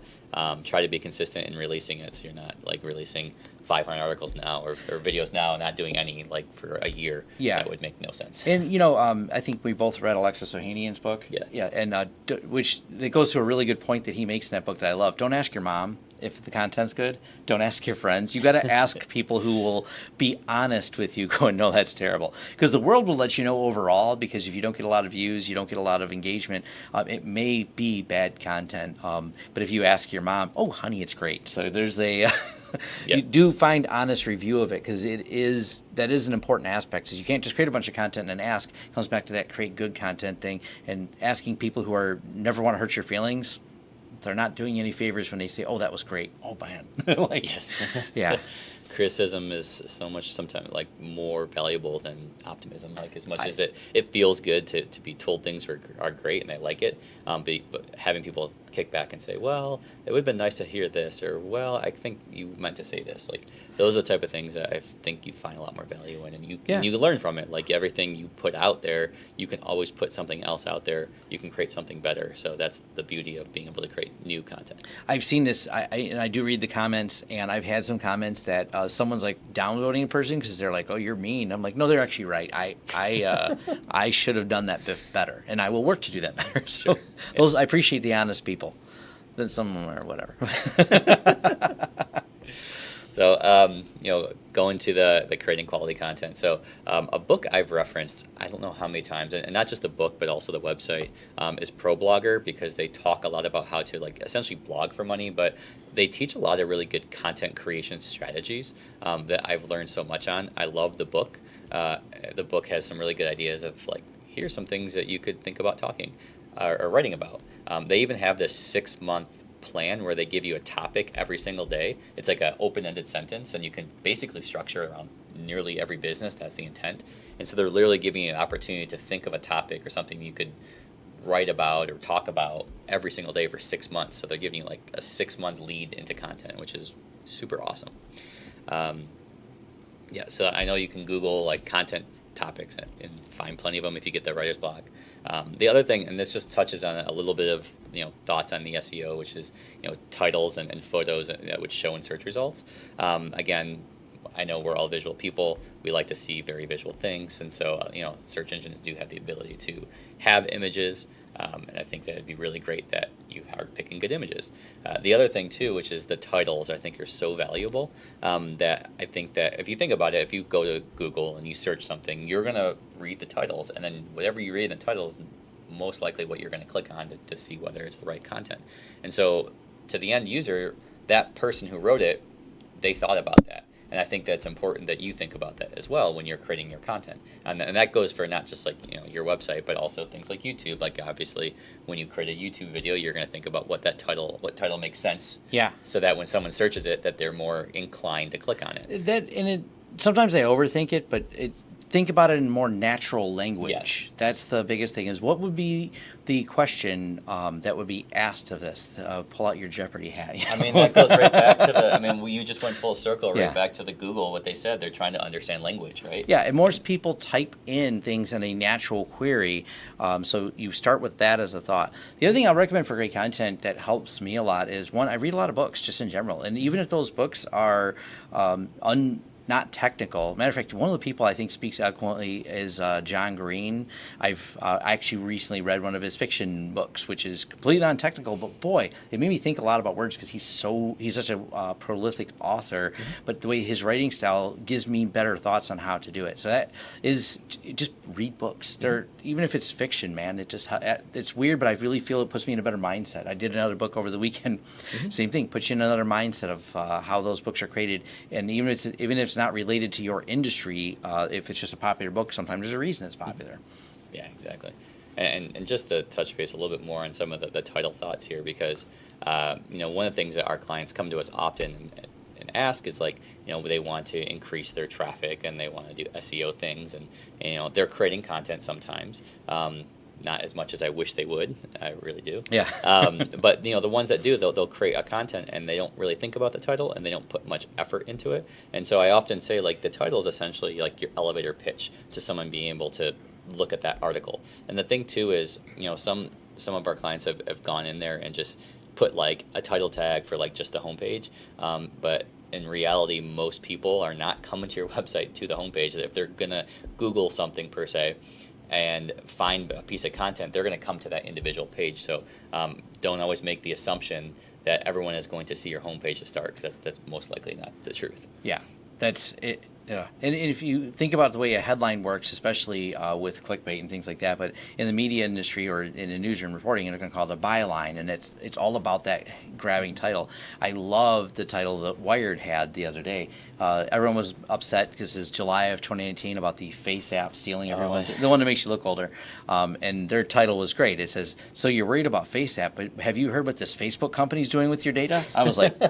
Try to be consistent in releasing it, so you're not like releasing 500 articles now or videos now and not doing any like for a year. Yeah. That would make no sense. And I think we both read Alexis Ohanian's book. Yeah. And which it goes to a really good point that he makes in that book that I love. Don't ask your mom if the content's good. Don't ask your friends. You got to ask people who will be honest with you. Going, no, that's terrible. Because the world will let you know overall. Because if you don't get a lot of views, you don't get a lot of engagement. It may be bad content. But if you ask your mom, oh, honey, it's great. So there's a you do find honest review of it, because that is an important aspect. Because you can't just create a bunch of content and ask. It comes back to that create good content thing, and asking people who are never want to hurt your feelings. They're not doing you any favors when they say, "Oh, that was great." Oh, man. Yes. Yeah. Criticism is so much sometimes like more valuable than optimism. Like as much as it feels good to be told things are great and I like it, but having people kick back and say, well, it would have been nice to hear this, or well, I think you meant to say this. Like those are the type of things that I think you find a lot more value in, and you learn from it. Like everything you put out there, you can always put something else out there. You can create something better. So that's the beauty of being able to create new content. I've seen this, and I do read the comments, and I've had some comments that someone's like downvoting a person because they're like, "Oh, you're mean." I'm like, "No, they're actually right. I should have done that better, and I will work to do that better." So Sure. I appreciate the honest people. Then some of them are whatever. So, going to the creating quality content. So, a book I've referenced, I don't know how many times, and not just the book, but also the website, is ProBlogger, because they talk a lot about how to like essentially blog for money, but they teach a lot of really good content creation strategies that I've learned so much on. I love the book. The book has some really good ideas of like, here's some things that you could think about talking or writing about. They even have this 6-month plan where they give you a topic every single day. It's like an open-ended sentence, and you can basically structure it around nearly every business. That's the intent. And so they're literally giving you an opportunity to think of a topic or something you could write about or talk about every single day for 6 months. So they're giving you like a 6-month lead into content, which is super awesome. So I know you can Google like content topics and find plenty of them if you get the writer's block. The other thing, and this just touches on a little bit of thoughts on the SEO, which is titles and photos that would show in search results. Again, I know we're all visual people. We like to see very visual things, and so search engines do have the ability to have images. And I think that it'd be really great that you are picking good images. The other thing too, which is the titles, I think are so valuable that I think that if you think about it, if you go to Google and you search something, you're gonna read the titles, and then whatever you read in the titles, most likely what you're gonna click on to see whether it's the right content. And so to the end user, that person who wrote it, they thought about that. And I think that's important that you think about that as well when you're creating your content. And that goes for not just like, your website, but also things like YouTube. Like obviously when you create a YouTube video, you're going to think about what title makes sense. Yeah. So that when someone searches it, that they're more inclined to click on it. Sometimes I overthink it, but think about it in more natural language. Yes. That's the biggest thing. Is what would be the question that would be asked of this? Pull out your Jeopardy hat. I mean, that goes right back to you just went full circle right Yeah. back to the Google, what they said. They're trying to understand language, right? Yeah, and more people type in things in a natural query, so you start with that as a thought. The other thing I'll recommend for great content that helps me a lot is, one, I read a lot of books just in general, and even if those books are not technical. Matter of fact, one of the people I think speaks eloquently is John Green. I've actually recently read one of his fiction books, which is completely non-technical, but boy, it made me think a lot about words because he's such a prolific author. Mm-hmm. But the way his writing style gives me better thoughts on how to do it. So that is just read books. Even if it's fiction, man, it's weird, but I really feel it puts me in a better mindset. I did another book over the weekend. Mm-hmm. Same thing, puts you in another mindset of how those books are created, and even if it's not related to your industry, if it's just a popular book, sometimes there's a reason it's popular. Yeah, exactly. And just to touch base a little bit more on some of the title thoughts here, because one of the things that our clients come to us often and ask is like, they want to increase their traffic and they want to do SEO things, and they're creating content sometimes. Not as much as I wish they would. I really do. Yeah. But the ones that do, they'll create a content and they don't really think about the title and they don't put much effort into it. And so I often say like the title is essentially like your elevator pitch to someone being able to look at that article. And the thing too is, some of our clients have gone in there and just put like a title tag for like just the homepage. But in reality, most people are not coming to your website to the homepage. If they're gonna Google something per se, and find a piece of content, they're going to come to that individual page. So don't always make the assumption that everyone is going to see your homepage to start, because that's most likely not the truth. Yeah, that's it. Yeah, and if you think about the way a headline works, especially with clickbait and things like that, but in the media industry or in the newsroom reporting, they're going to call it a byline, and it's all about that grabbing title. I love the title that Wired had the other day. Everyone was upset because it's July of 2019 about the Face app stealing everyone, the one that makes you look older, and their title was great. It says, "So you're worried about Face app, but have you heard what this Facebook company's doing with your data?" I was like,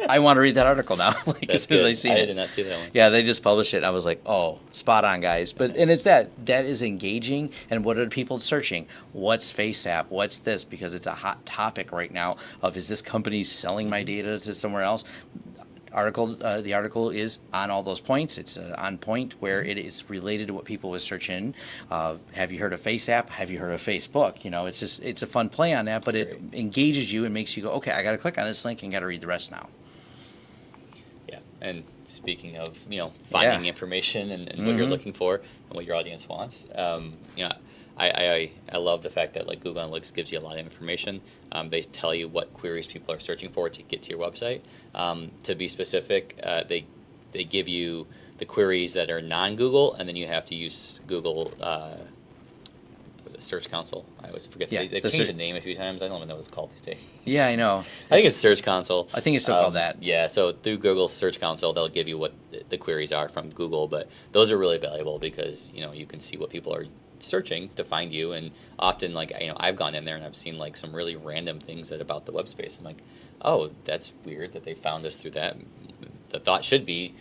I want to read that article now. Like, as soon as I see it. I did not see that one. Yeah, they just published it. And I was like, oh, spot on, guys. And it's that is engaging. And what are people searching? What's Face app? What's this? Because it's a hot topic right now of, is this company selling my data to somewhere else? The article is on all those points. It's on point where it is related to what people would search in. Have you heard of Face app? Have you heard of Facebook? It's a fun play on that, but it engages you and makes you go, okay, I got to click on this link and got to read the rest now. Yeah, and speaking of finding information and what you're looking for and what your audience wants, I love the fact that like Google Analytics gives you a lot of information. They tell you what queries people are searching for to get to your website. To be specific, they give you the queries that are non-Google, and then you have to use Google Search Console. I always forget. Yeah, they've changed the name a few times. I don't even know what it's called these days. Yeah, I know. I think it's Search Console. I think it's still called that. Yeah, so through Google Search Console, they'll give you what the queries are from Google, but those are really valuable because you can see what people are searching to find you, and often I've gone in there and I've seen like some really random things about the web space. I'm like, oh, that's weird that they found us through that. The thought should be,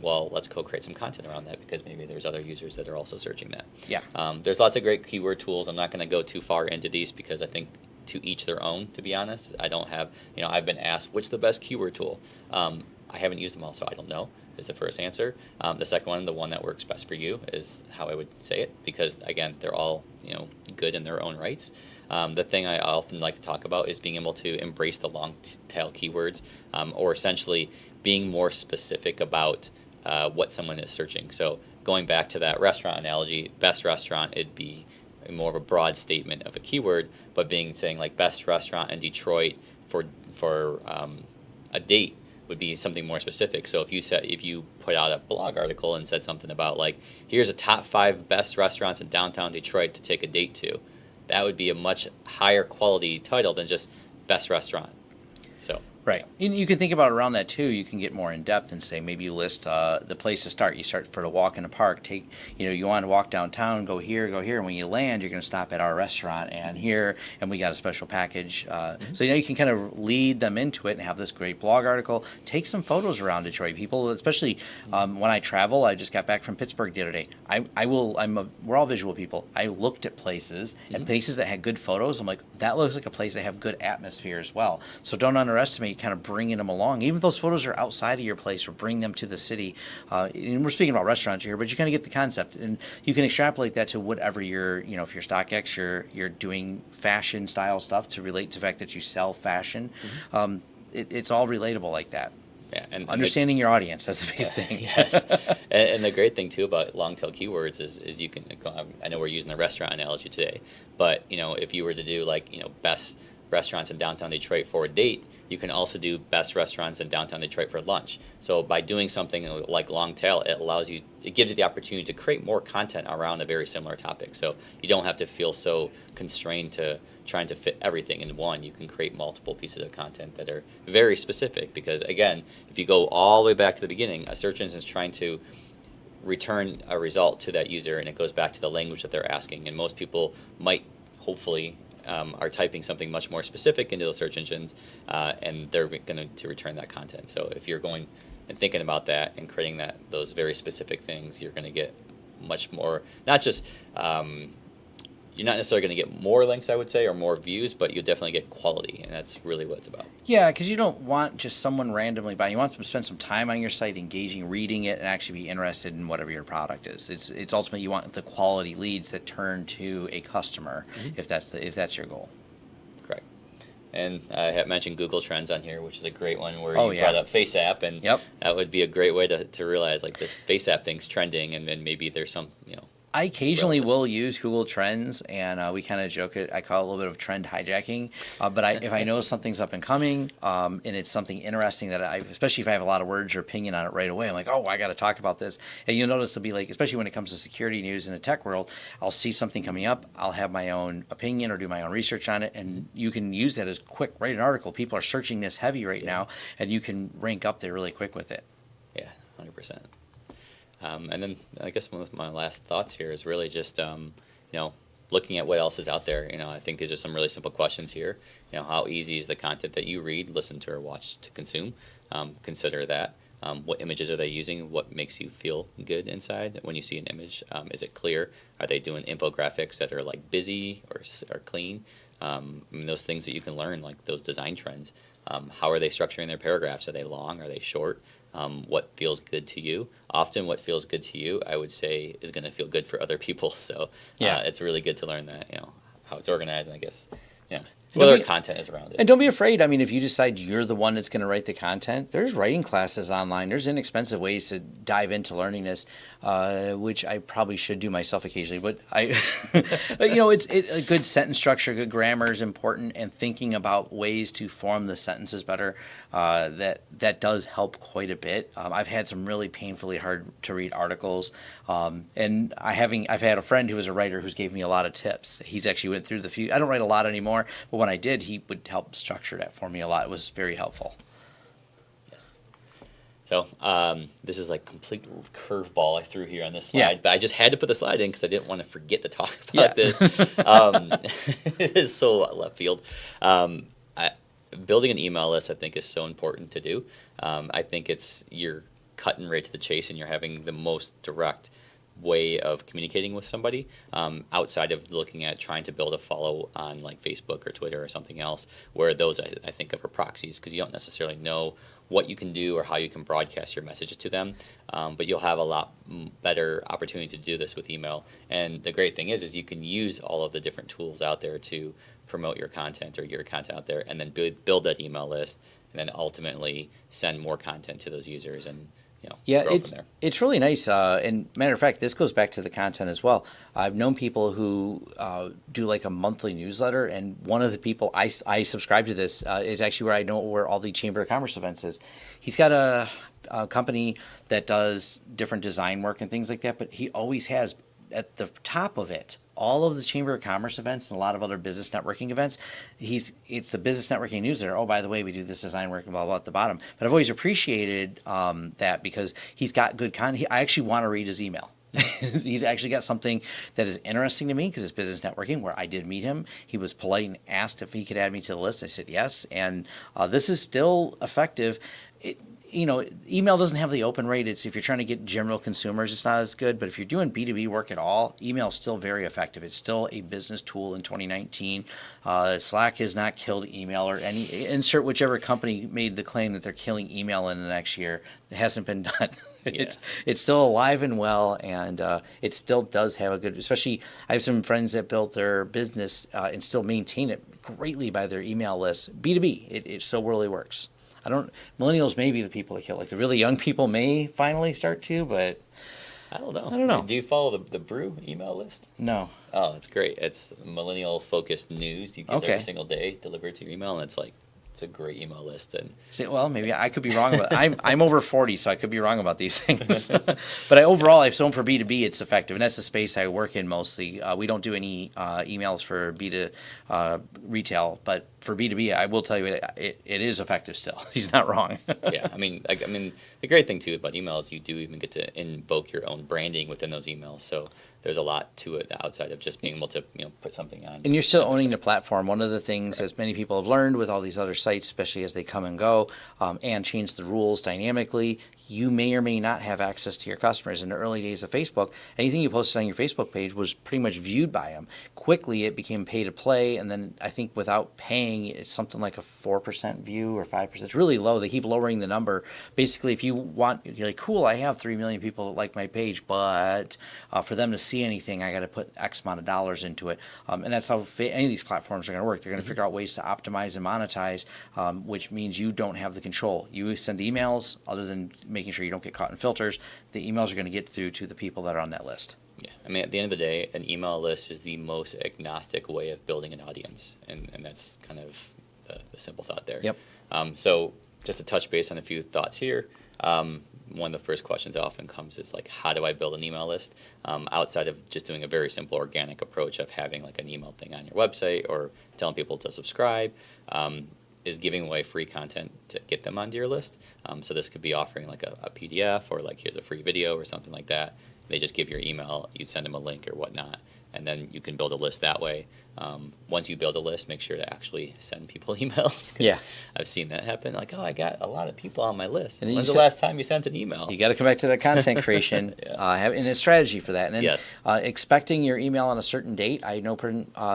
well, let's co-create some content around that because maybe there's other users that are also searching that. Yeah. There's lots of great keyword tools. I'm not going to go too far into these because I think to each their own, to be honest. I don't have, I've been asked, what's the best keyword tool? I haven't used them all, so I don't know, is the first answer. The second one, the one that works best for you, is how I would say it because, again, they're all, good in their own rights. The thing I often like to talk about is being able to embrace the long tail keywords, or essentially being more specific about what someone is searching. So going back to that restaurant analogy, best restaurant, it'd be more of a broad statement of a keyword, but saying like best restaurant in Detroit for a date would be something more specific. So if you put out a blog article and said something about like, here's a top 5 best restaurants in downtown Detroit to take a date to, that would be a much higher quality title than just best restaurant. So Right. And you can think about around that too. You can get more in depth and say maybe you list the place to start. You start for the walk in the park. You want to walk downtown, go here, go here. And when you land, you're going to stop at our restaurant and here, and we got a special package. So you can kind of lead them into it and have this great blog article. Take some photos around Detroit. People, especially when I travel. I just got back from Pittsburgh the other day. We're all visual people. I looked at places and places that had good photos. I'm like, that looks like a place that have good atmosphere as well. So don't underestimate kind of bringing them along. Even if those photos are outside of your place, or bring them to the city. And we're speaking about restaurants here, but you kind of get the concept, and you can extrapolate that to whatever if you're StockX, you're doing fashion style stuff to relate to the fact that you sell fashion. It's all relatable like that. Yeah, and understanding your audience, that's the biggest thing. Yes, and the great thing too about long tail keywords is you can. I know we're using the restaurant analogy today, but if you were to do best restaurants in downtown Detroit for a date, you can also do best restaurants in downtown Detroit for lunch. So by doing something like long tail, it gives you the opportunity to create more content around a very similar topic. So you don't have to feel so constrained to trying to fit everything in one. You can create multiple pieces of content that are very specific, because again, if you go all the way back to the beginning, a search engine is trying to return a result to that user, and it goes back to the language that they're asking. And most people might hopefully are typing something much more specific into those search engines, and they're going to return that content. So if you're going and thinking about that and creating those very specific things, you're going to get much more, not just, you're not necessarily going to get more links, I would say, or more views, but you'll definitely get quality, and that's really what it's about. Yeah, because you don't want just someone randomly buying. You want them to spend some time on your site, engaging, reading it, and actually be interested in whatever your product is. It's ultimately you want the quality leads that turn to a customer, if that's your goal. Correct. And I have mentioned Google Trends on here, which is a great one where you yeah. brought up Face App, and that would be a great way to realize this Face App thing's trending, and then maybe there's some I occasionally will use Google Trends, and we kind of joke it. I call it a little bit of trend hijacking. But if I know something's up and coming, and it's something interesting that especially if I have a lot of words or opinion on it right away, I'm like, oh, I got to talk about this. And you'll notice it'll be especially when it comes to security news in the tech world, I'll see something coming up, I'll have my own opinion or do my own research on it, and you can use that as quick. Write an article. People are searching this heavy right now, and you can rank up there really quick with it. Yeah, 100%. And then I guess one of my last thoughts here is really just, looking at what else is out there. I think these are some really simple questions here. How easy is the content that you read, listen to, or watch to consume? Consider that. What images are they using? What makes you feel good inside when you see an image? Is it clear? Are they doing infographics that are busy or clean? Those things that you can learn, like those design trends. How are they structuring their paragraphs? Are they long? Are they short? What feels good to you? Often what feels good to you, I would say, is going to feel good for other people. So it's really good to learn that, how it's organized, and I guess, what other content is around it. And don't be afraid. I mean, if you decide you're the one that's going to write the content, there's writing classes online. There's inexpensive ways to dive into learning this, which I probably should do myself occasionally. But it's a good sentence structure, good grammar is important, and thinking about ways to form the sentences better. That does help quite a bit. I've had some really painfully hard to read articles, and I've had a friend who was a writer who's gave me a lot of tips. He's actually went through the few. I don't write a lot anymore, but when I did, he would help structure that for me a lot. It was very helpful. Yes. So this is complete curveball I threw here on this slide, but I just had to put the slide in because I didn't want to forget to talk about this. It is so left field. Building an email list, I think, is so important to do. I think you're cutting right to the chase, and you're having the most direct way of communicating with somebody, outside of looking at trying to build a follow on Facebook or Twitter or something else, where those I think of are proxies, because you don't necessarily know what you can do or how you can broadcast your messages to them, but you'll have a lot better opportunity to do this with email. And the great thing is you can use all of the different tools out there to promote your content or your content out there, and then build that email list, and then ultimately send more content to those users, and it's really nice. And matter of fact, this goes back to the content as well. I've known people who do a monthly newsletter, and one of the people I subscribe to this is actually where I know where all the Chamber of Commerce events is. He's got a company that does different design work and things like that, but he always has at the top of it, all of the Chamber of Commerce events and a lot of other business networking events, it's the business networking newsletter. Oh, by the way, we do this design work and blah, blah, at the bottom. But I've always appreciated that because he's got good content. I actually want to read his email. He's actually got something that is interesting to me because it's business networking, where I did meet him. He was polite and asked if he could add me to the list. I said yes, and this is still effective. Email doesn't have the open rate. It's if you're trying to get general consumers, it's not as good. But if you're doing B2B work at all, email is still very effective. It's still a business tool in 2019. Slack has not killed email, or any insert whichever company made the claim that they're killing email in the next year. It hasn't been done. Yeah. It's still alive and well, and it still does have a good. Especially, I have some friends that built their business and still maintain it greatly by their email list. B2B, it still really works. Millennials may be the people that kill. Like the really young people may finally start to, but I don't know. I don't know. Do you follow the Brew email list? No. Oh, it's great. It's millennial focused news you get Okay. every single day delivered to your email, and it's a great email list. And Well, maybe I could be wrong about I'm over 40, so I could be wrong about these things. But overall, I've shown for B2B, it's effective, and that's the space I work in mostly. We don't do any emails for B2 retail, but for B2B, I will tell you it is effective still. He's not wrong. yeah, I mean, the great thing too about emails, you do even get to invoke your own branding within those emails. So there's a lot to it outside of just being able to put something on. And you're still owning the platform. One of the things, as many people have learned with all these other sites, especially as they come and go, and change the rules dynamically, you may or may not have access to your customers. In the early days of Facebook, anything you posted on your Facebook page was pretty much viewed by them. Quickly, it became pay to play, and then I think without paying, it's something like a 4% view or 5%. It's really low. They keep lowering the number. Basically, if you want, you're like, cool, I have 3 million people that like my page, but for them to see anything, I got to put X amount of dollars into it. And that's how any of these platforms are going to work. They're going to figure out ways to optimize and monetize, which means you don't have the control. You send emails, other than making sure you don't get caught in filters, the emails are going to get through to the people that are on that list. Yeah, I mean, at the end of the day, an email list is the most agnostic way of building an audience, and that's kind of the simple thought there. Yep. So just to touch base on a few thoughts here, one of the first questions that often comes is like, how do I build an email list? Outside of just doing a very simple organic approach of having like an email thing on your website or telling people to subscribe, is giving away free content to get them onto your list. So this could be offering like a PDF, or like here's a free video or something like that. They just give your email, you send them a link or whatnot, and then you can build a list that way. Once you build a list, make sure to actually send people emails. 'Cause Yeah. I've seen that happen. Like, oh, I got a lot of people on my list. And then When's you the last time you sent an email? You got to come back to that content creation and a strategy for that. And then Yes. Expecting your email on a certain date. I know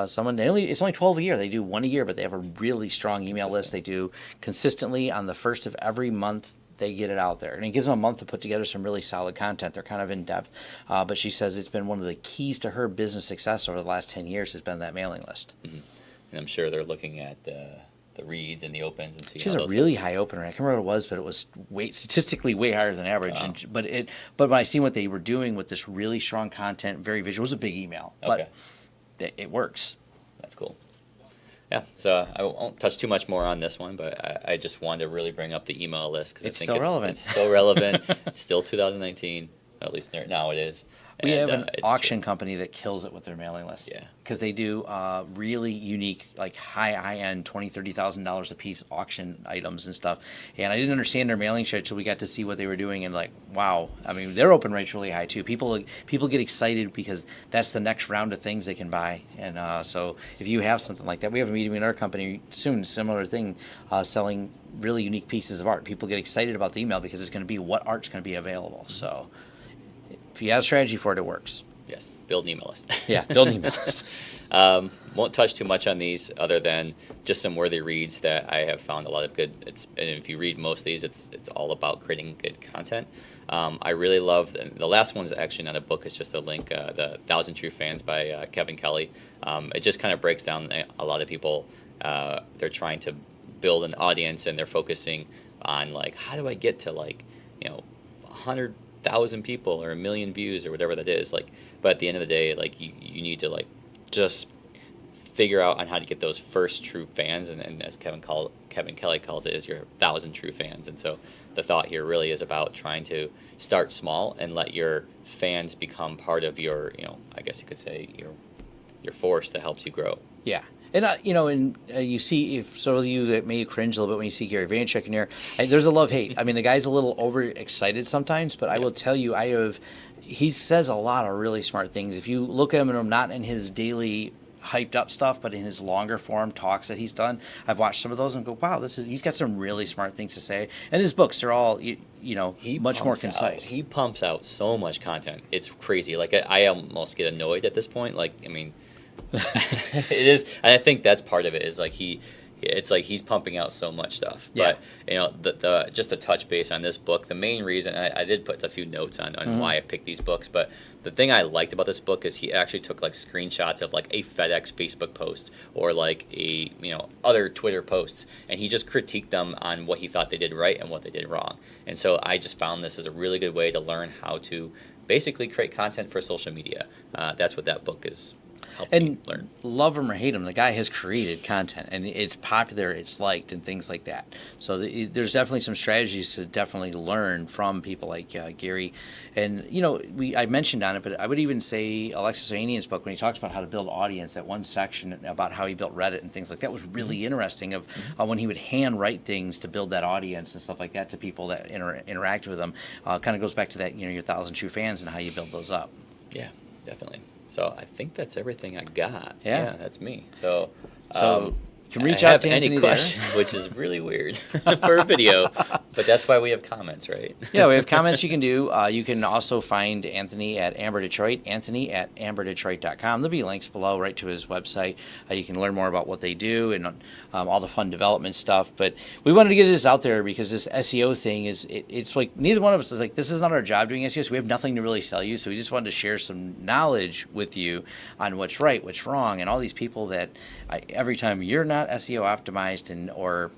someone, it's only 12 a year. They do one a year, but they have a really strong email list. They do consistently on the first of every month. They get it out there, and it gives them a month to put together some really solid content. They're kind of in depth, but she says it's been one of the keys to her business success over the last 10 years has been that mailing list. Mm-hmm. And I'm sure they're looking at the reads and the opens and see. She has a really high opener. I can't remember what it was, but it was statistically way higher than average. Wow. But when I seen what they were doing with this really strong content, very visual, it was a big email, Okay. but it works. That's cool. Yeah, so I won't touch too much more on this one, but I just wanted to really bring up the email list because I It's think still relevant. it's so relevant. It's still 2019, at least now it is. We have an it's auction company that kills it with their mailing list. Yeah. Because they do really unique, like high-end, $20,000, $30,000 a piece auction items and stuff. And I didn't understand their mailing strategy until we got to see what they were doing, and like, wow. I mean, their open rate's really high too. People get excited because that's the next round of things they can buy. And so if you have something like that, we have a meeting in our company soon, similar thing, selling really unique pieces of art. People get excited about the email because it's going to be what art's going to be available. So if you have a strategy for it, it works. Yes, build an email list. Yeah, build an email list. Won't touch too much on these other than just some worthy reads that I have found a lot of good. And if you read most of these, it's all about creating good content. I really love, and the last one is actually not a book, it's just a link, the 1,000 True Fans by Kevin Kelly. It just kind of breaks down a lot of people, they're trying to build an audience and they're focusing on like, how do I get to 100,000 people or 1 million views or whatever that is, like, but at the end of the day, like you need to like just figure out on how to get those first true fans, and as Kevin Kelly calls it, is your 1,000 true fans. And so the thought here really is about trying to start small and let your fans become part of your, I guess you could say your force that helps you grow. Yeah. And, you see, if some of you that may cringe a little bit when you see Gary Vaynerchuk in here, there's a love-hate. I mean, the guy's a little overexcited sometimes, but I will tell you, he says a lot of really smart things. If you look at him, and I'm not in his daily hyped up stuff, but in his longer form talks that he's done, I've watched some of those and go, wow, he's got some really smart things to say. And his books are all, much more concise. He pumps out so much content. It's crazy. Like, I almost get annoyed at this point. Like, I mean, it is, and I think that's part of it, is like it's like he's pumping out so much stuff. Yeah. But the just to touch base on this book, the main reason I did put a few notes on why I picked these books, but the thing I liked about this book is he actually took like screenshots of like a FedEx Facebook post or like a other Twitter posts, and he just critiqued them on what he thought they did right and what they did wrong. And so I just found this as a really good way to learn how to basically create content for social media. That's what that book is. And love him or hate him, the guy has created content, and it's popular, it's liked, and things like that. So there's definitely some strategies to definitely learn from people like Gary. And I mentioned on it, but I would even say Alexis Ohanian's book, when he talks about how to build audience, that one section about how he built Reddit and things like that was really interesting. Of when he would hand write things to build that audience and stuff like that to people that interact with him. Kind of goes back to that your 1,000 true fans and how you build those up. Yeah, definitely. So I think that's everything I got. Yeah, that's me. So you can reach out to Anthony any questions, which is really weird for a video, but that's why we have comments, right? Yeah, we have comments you can do. You can also find Anthony at Amber Detroit, Anthony at amberdetroit.com. There'll be links below right to his website. You can learn more about what they do and all the fun development stuff. But we wanted to get this out there because this SEO thing it's like neither one of us is like, this is not our job doing SEO, so we have nothing to really sell you. So we just wanted to share some knowledge with you on what's right, what's wrong, and all these people that every time you're not SEO optimized or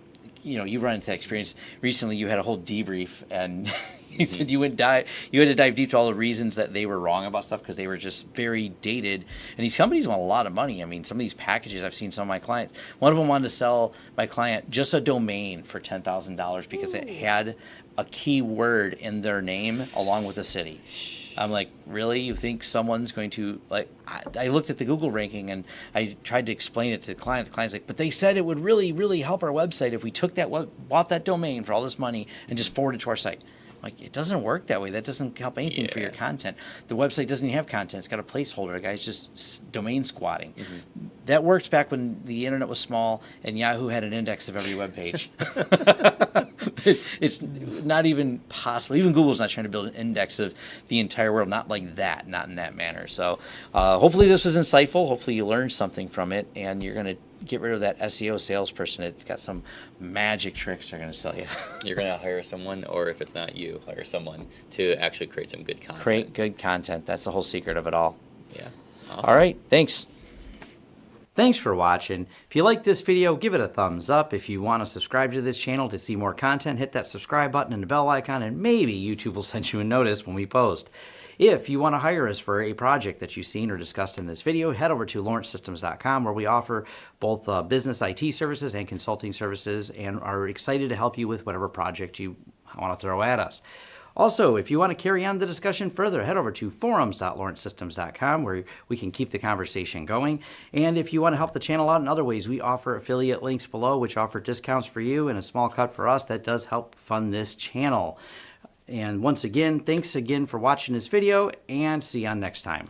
you run into that experience. Recently you had a whole debrief and you said you had to dive deep to all the reasons that they were wrong about stuff because they were just very dated. And these companies want a lot of money. I mean, some of these packages, I've seen some of my clients, one of them wanted to sell my client just a domain for $10,000 because it had a key word in their name along with a city. I'm like, really? You think someone's going to, like, I looked at the Google ranking and I tried to explain it to the client. The client's like, but they said it would really, really help our website if we took bought that domain for all this money and just forwarded it to our site. Like, it doesn't work that way. That doesn't help anything for your content. The website doesn't even have content. It's got a placeholder. The guy's just domain squatting. That worked back when the internet was small and Yahoo had an index of every web page. It's not even possible. Even Google's not trying to build an index of the entire world. Not like that. Not in that manner. So hopefully this was insightful. Hopefully you learned something from it, and you're going to get rid of that SEO salesperson. It's got some magic tricks they're going to sell you. You're going to hire someone, or if it's not you, hire someone to actually create some good content. Create good content. That's the whole secret of it all. Yeah. Awesome. All right. Thanks. Thanks for watching. If you like this video, give it a thumbs up. If you want to subscribe to this channel to see more content, hit that subscribe button and the bell icon, and maybe YouTube will send you a notice when we post. If you want to hire us for a project that you've seen or discussed in this video, head over to lawrencesystems.com, where we offer both business IT services and consulting services and are excited to help you with whatever project you want to throw at us. Also, if you want to carry on the discussion further, head over to forums.lawrencesystems.com, where we can keep the conversation going. And if you want to help the channel out in other ways, we offer affiliate links below, which offer discounts for you and a small cut for us. That does help fund this channel. And once again, thanks again for watching this video, and see you on next time.